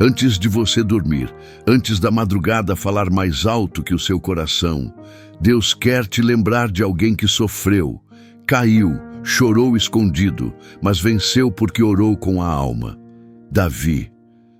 Antes de você dormir, antes da madrugada falar mais alto que o seu coração, Deus quer te lembrar de alguém que sofreu, caiu, chorou escondido, mas venceu porque orou com a alma. Davi.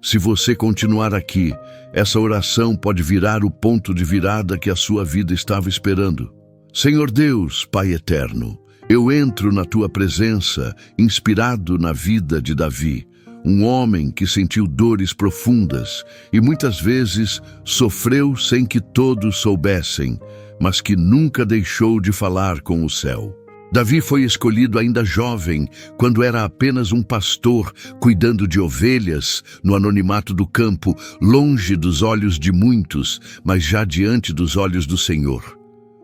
Se você continuar aqui, essa oração pode virar o ponto de virada que a sua vida estava esperando. Senhor Deus, Pai eterno, eu entro na tua presença, inspirado na vida de Davi, um homem que sentiu dores profundas e muitas vezes sofreu sem que todos soubessem, mas que nunca deixou de falar com o céu. Davi foi escolhido ainda jovem, quando era apenas um pastor, cuidando de ovelhas, no anonimato do campo, longe dos olhos de muitos, mas já diante dos olhos do Senhor.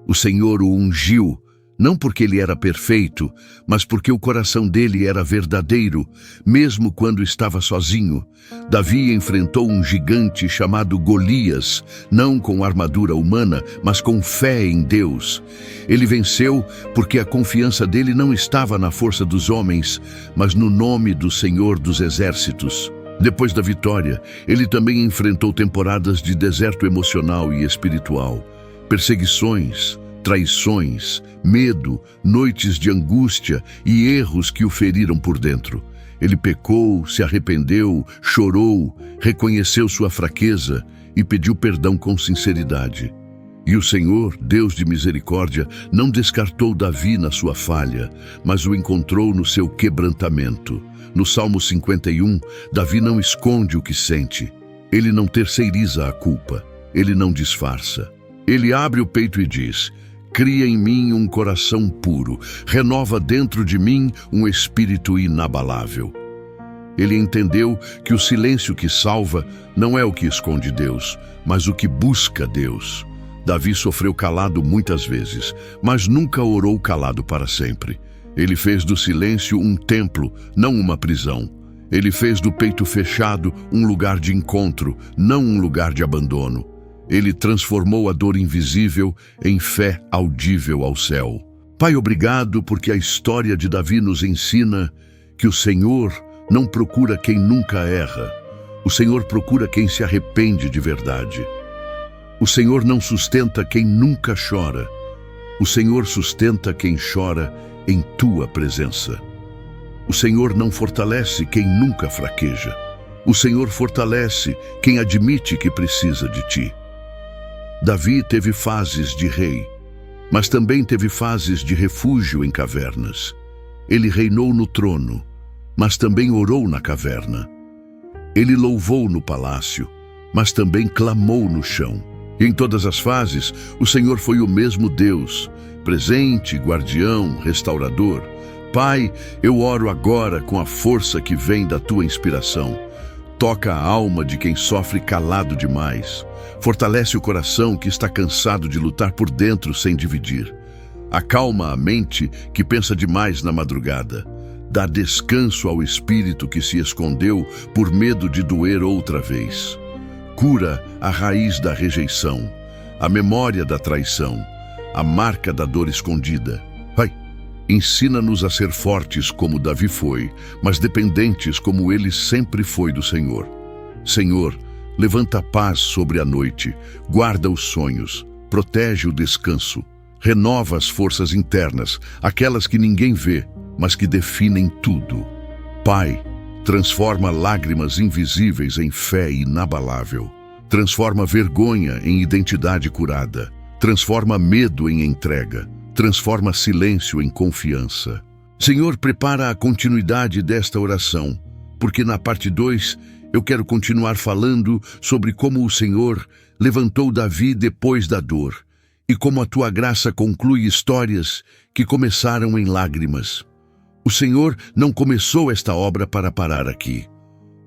O Senhor o ungiu, não porque ele era perfeito, mas porque o coração dele era verdadeiro, mesmo quando estava sozinho. Davi enfrentou um gigante chamado Golias, não com armadura humana, mas com fé em Deus. Ele venceu porque a confiança dele não estava na força dos homens, mas no nome do Senhor dos Exércitos. Depois da vitória, ele também enfrentou temporadas de deserto emocional e espiritual, perseguições, traições, medo, noites de angústia e erros que o feriram por dentro. Ele pecou, se arrependeu, chorou, reconheceu sua fraqueza e pediu perdão com sinceridade. E o Senhor, Deus de misericórdia, não descartou Davi na sua falha, mas o encontrou no seu quebrantamento. No Salmo 51, Davi não esconde o que sente. Ele não terceiriza a culpa. Ele não disfarça. Ele abre o peito e diz: cria em mim um coração puro, renova dentro de mim um espírito inabalável. Ele entendeu que o silêncio que salva não é o que esconde Deus, mas o que busca Deus. Davi sofreu calado muitas vezes, mas nunca orou calado para sempre. Ele fez do silêncio um templo, não uma prisão. Ele fez do peito fechado um lugar de encontro, não um lugar de abandono. Ele transformou a dor invisível em fé audível ao céu. Pai, obrigado porque a história de Davi nos ensina que o Senhor não procura quem nunca erra. O Senhor procura quem se arrepende de verdade. O Senhor não sustenta quem nunca chora. O Senhor sustenta quem chora em tua presença. O Senhor não fortalece quem nunca fraqueja. O Senhor fortalece quem admite que precisa de ti. Davi teve fases de rei, mas também teve fases de refúgio em cavernas. Ele reinou no trono, mas também orou na caverna. Ele louvou no palácio, mas também clamou no chão. E em todas as fases, o Senhor foi o mesmo Deus, presente, guardião, restaurador. Pai, eu oro agora com a força que vem da tua inspiração. Toca a alma de quem sofre calado demais. Fortalece o coração que está cansado de lutar por dentro sem dividir. Acalma a mente que pensa demais na madrugada. Dá descanso ao espírito que se escondeu por medo de doer outra vez. Cura a raiz da rejeição, a memória da traição, a marca da dor escondida. Pai, ensina-nos a ser fortes como Davi foi, mas dependentes como ele sempre foi do Senhor. Senhor, levanta a paz sobre a noite, guarda os sonhos, protege o descanso, renova as forças internas, aquelas que ninguém vê, mas que definem tudo. Pai, transforma lágrimas invisíveis em fé inabalável, transforma vergonha em identidade curada, transforma medo em entrega, transforma silêncio em confiança. Senhor, prepara a continuidade desta oração, porque na parte 2 eu quero continuar falando sobre como o Senhor levantou Davi depois da dor e como a tua graça conclui histórias que começaram em lágrimas. O Senhor não começou esta obra para parar aqui.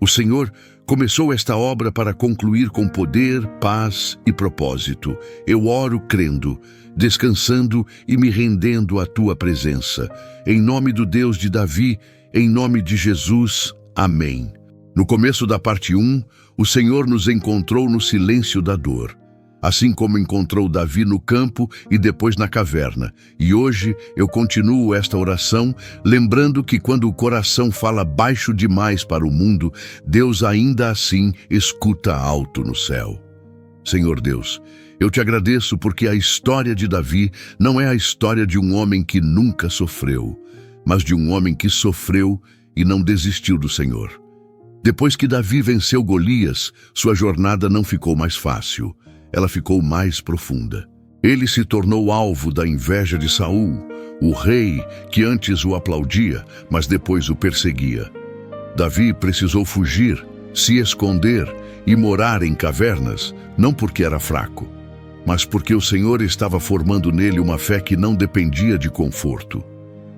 O Senhor começou esta obra para concluir com poder, paz e propósito. Eu oro crendo, descansando e me rendendo à tua presença. Em nome do Deus de Davi, em nome de Jesus. Amém. No começo da parte 1, o Senhor nos encontrou no silêncio da dor. assim como encontrou Davi no campo e depois na caverna. E hoje eu continuo esta oração, lembrando que quando o coração fala baixo demais para o mundo, Deus ainda assim escuta alto no céu. Senhor Deus, eu te agradeço porque a história de Davi não é a história de um homem que nunca sofreu, mas de um homem que sofreu e não desistiu do Senhor. Depois que Davi venceu Golias, sua jornada não ficou mais fácil. Ela ficou mais profunda. Ele se tornou alvo da inveja de Saul, o rei que antes o aplaudia, mas depois o perseguia. Davi precisou fugir, se esconder e morar em cavernas, não porque era fraco, mas porque o Senhor estava formando nele uma fé que não dependia de conforto.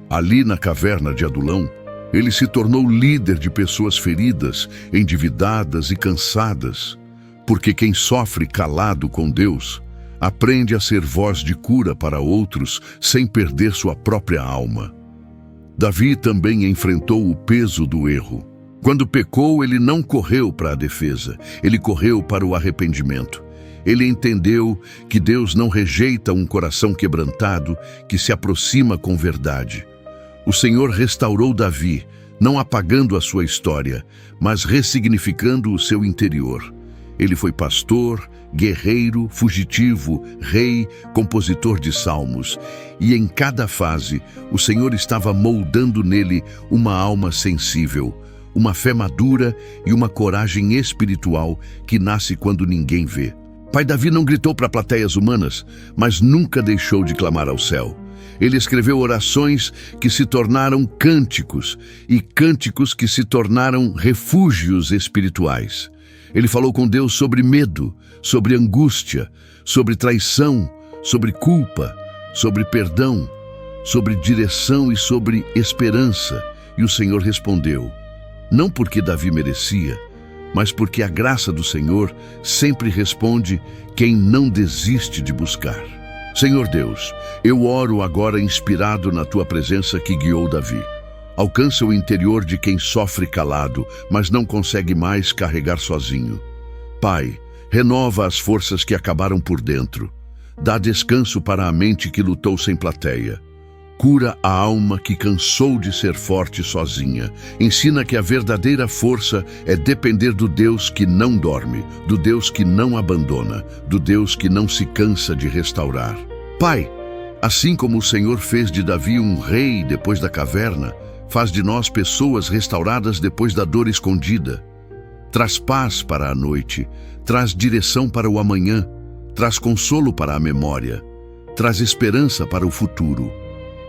Ali na caverna de Adulão, ele se tornou líder de pessoas feridas, endividadas e cansadas, porque quem sofre calado com Deus aprende a ser voz de cura para outros sem perder sua própria alma. Davi também enfrentou o peso do erro. Quando pecou, ele não correu para a defesa, ele correu para o arrependimento. Ele entendeu que Deus não rejeita um coração quebrantado que se aproxima com verdade. O Senhor restaurou Davi, não apagando a sua história, mas ressignificando o seu interior. Ele foi pastor, guerreiro, fugitivo, rei, compositor de salmos. E em cada fase, o Senhor estava moldando nele uma alma sensível, uma fé madura e uma coragem espiritual que nasce quando ninguém vê. Pai Davi não gritou para plateias humanas, mas nunca deixou de clamar ao céu. Ele escreveu orações que se tornaram cânticos e cânticos que se tornaram refúgios espirituais. Ele falou com Deus sobre medo, sobre angústia, sobre traição, sobre culpa, sobre perdão, sobre direção e sobre esperança. E o Senhor respondeu, não porque Davi merecia, mas porque a graça do Senhor sempre responde quem não desiste de buscar. Senhor Deus, eu oro agora inspirado na Tua presença que guiou Davi. Alcança o interior de quem sofre calado, mas não consegue mais carregar sozinho. Pai, renova as forças que acabaram por dentro. Dá descanso para a mente que lutou sem plateia. Cura a alma que cansou de ser forte sozinha. Ensina que a verdadeira força é depender do Deus que não dorme, do Deus que não abandona, do Deus que não se cansa de restaurar. Pai, assim como o Senhor fez de Davi um rei depois da caverna, faz de nós pessoas restauradas depois da dor escondida. Traz paz para a noite, traz direção para o amanhã, traz consolo para a memória, traz esperança para o futuro.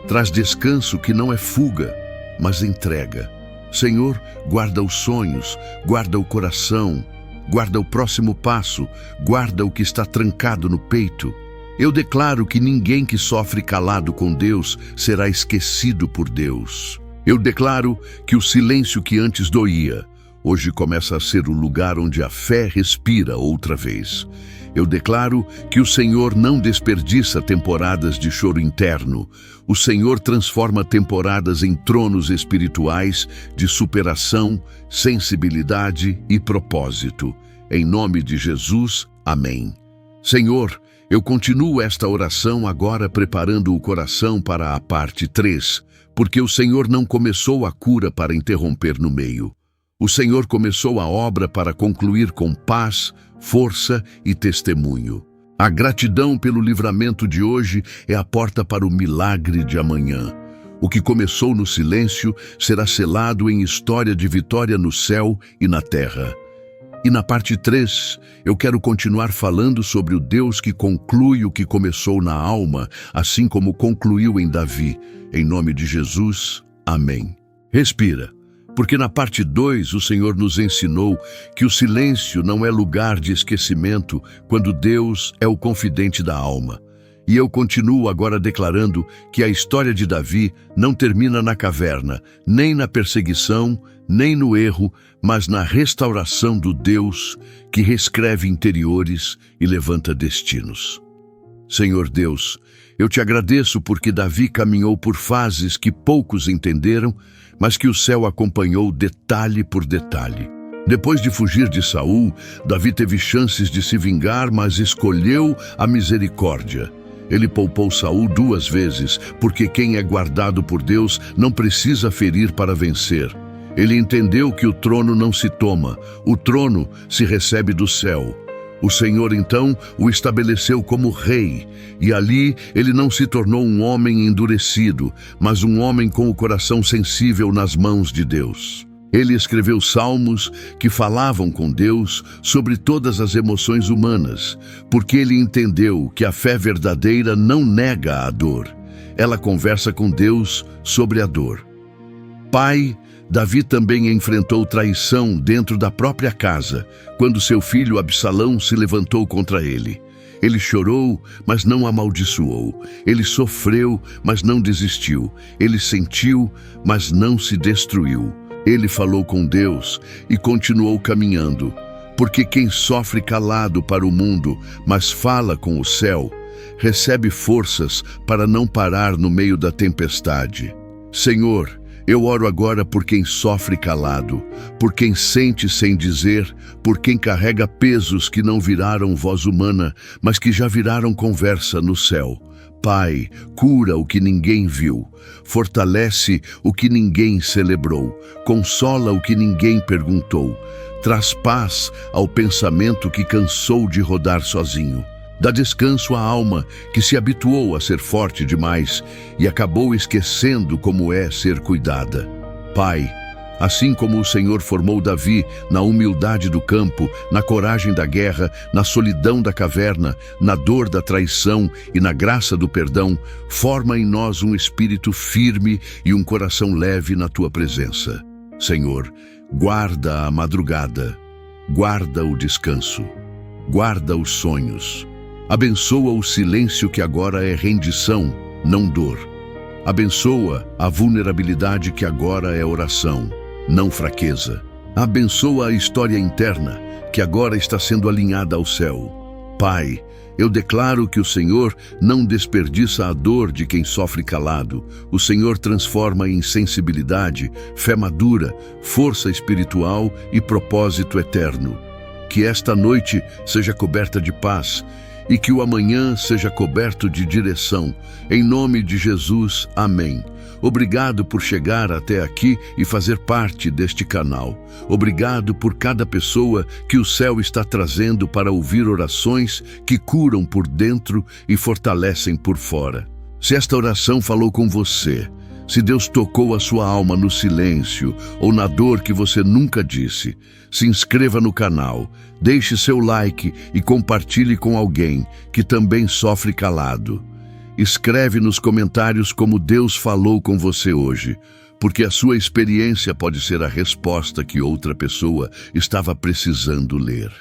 Traz descanso que não é fuga, mas entrega. Senhor, guarda os sonhos, guarda o coração, guarda o próximo passo, guarda o que está trancado no peito. Eu declaro que ninguém que sofre calado com Deus será esquecido por Deus. Eu declaro que o silêncio que antes doía, hoje começa a ser o lugar onde a fé respira outra vez. Eu declaro que o Senhor não desperdiça temporadas de choro interno. O Senhor transforma temporadas em tronos espirituais de superação, sensibilidade e propósito. Em nome de Jesus, amém. Senhor, eu continuo esta oração agora preparando o coração para a parte 3, porque o Senhor não começou a cura para interromper no meio. O Senhor começou a obra para concluir com paz, força e testemunho. A gratidão pelo livramento de hoje é a porta para o milagre de amanhã. O que começou no silêncio será selado em história de vitória no céu e na terra. E na parte 3, eu quero continuar falando sobre o Deus que conclui o que começou na alma, assim como concluiu em Davi. Em nome de Jesus, amém. Respira. Porque na parte 2 o Senhor nos ensinou que o silêncio não é lugar de esquecimento quando Deus é o confidente da alma. E eu continuo agora declarando que a história de Davi não termina na caverna, nem na perseguição, nem no erro, mas na restauração do Deus que reescreve interiores e levanta destinos. Senhor Deus, eu te agradeço porque Davi caminhou por fases que poucos entenderam, mas que o céu acompanhou detalhe por detalhe. Depois de fugir de Saul, Davi teve chances de se vingar, mas escolheu a misericórdia. Ele poupou Saul 2 vezes, porque quem é guardado por Deus não precisa ferir para vencer. Ele entendeu que o trono não se toma, o trono se recebe do céu. O Senhor, então, o estabeleceu como rei, e ali ele não se tornou um homem endurecido, mas um homem com o coração sensível nas mãos de Deus. Ele escreveu salmos que falavam com Deus sobre todas as emoções humanas, porque ele entendeu que a fé verdadeira não nega a dor. Ela conversa com Deus sobre a dor. Pai, Davi também enfrentou traição dentro da própria casa, quando seu filho Absalão se levantou contra ele. Ele chorou, mas não amaldiçoou. Ele sofreu, mas não desistiu. Ele sentiu, mas não se destruiu. Ele falou com Deus e continuou caminhando, porque quem sofre calado para o mundo, mas fala com o céu, recebe forças para não parar no meio da tempestade. Senhor, eu oro agora por quem sofre calado, por quem sente sem dizer, por quem carrega pesos que não viraram voz humana, mas que já viraram conversa no céu. Pai, cura o que ninguém viu, fortalece o que ninguém celebrou, consola o que ninguém perguntou, traz paz ao pensamento que cansou de rodar sozinho. Dá descanso à alma que se habituou a ser forte demais e acabou esquecendo como é ser cuidada. Pai, assim como o Senhor formou Davi na humildade do campo, na coragem da guerra, na solidão da caverna, na dor da traição e na graça do perdão, forma em nós um espírito firme e um coração leve na tua presença. Senhor, guarda a madrugada, guarda o descanso, guarda os sonhos. Abençoa o silêncio que agora é rendição, não dor. Abençoa a vulnerabilidade que agora é oração, não fraqueza. Abençoa a história interna, que agora está sendo alinhada ao céu. Pai, eu declaro que o Senhor não desperdiça a dor de quem sofre calado. O Senhor transforma em sensibilidade, fé madura, força espiritual e propósito eterno. Que esta noite seja coberta de paz e que o amanhã seja coberto de direção. Em nome de Jesus, amém. Obrigado por chegar até aqui e fazer parte deste canal. Obrigado por cada pessoa que o céu está trazendo para ouvir orações que curam por dentro e fortalecem por fora. Se esta oração falou com você, se Deus tocou a sua alma no silêncio ou na dor que você nunca disse, se inscreva no canal, deixe seu like e compartilhe com alguém que também sofre calado. Escreve nos comentários como Deus falou com você hoje, porque a sua experiência pode ser a resposta que outra pessoa estava precisando ler.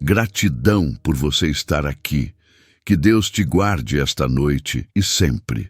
Gratidão por você estar aqui. Que Deus te guarde esta noite e sempre.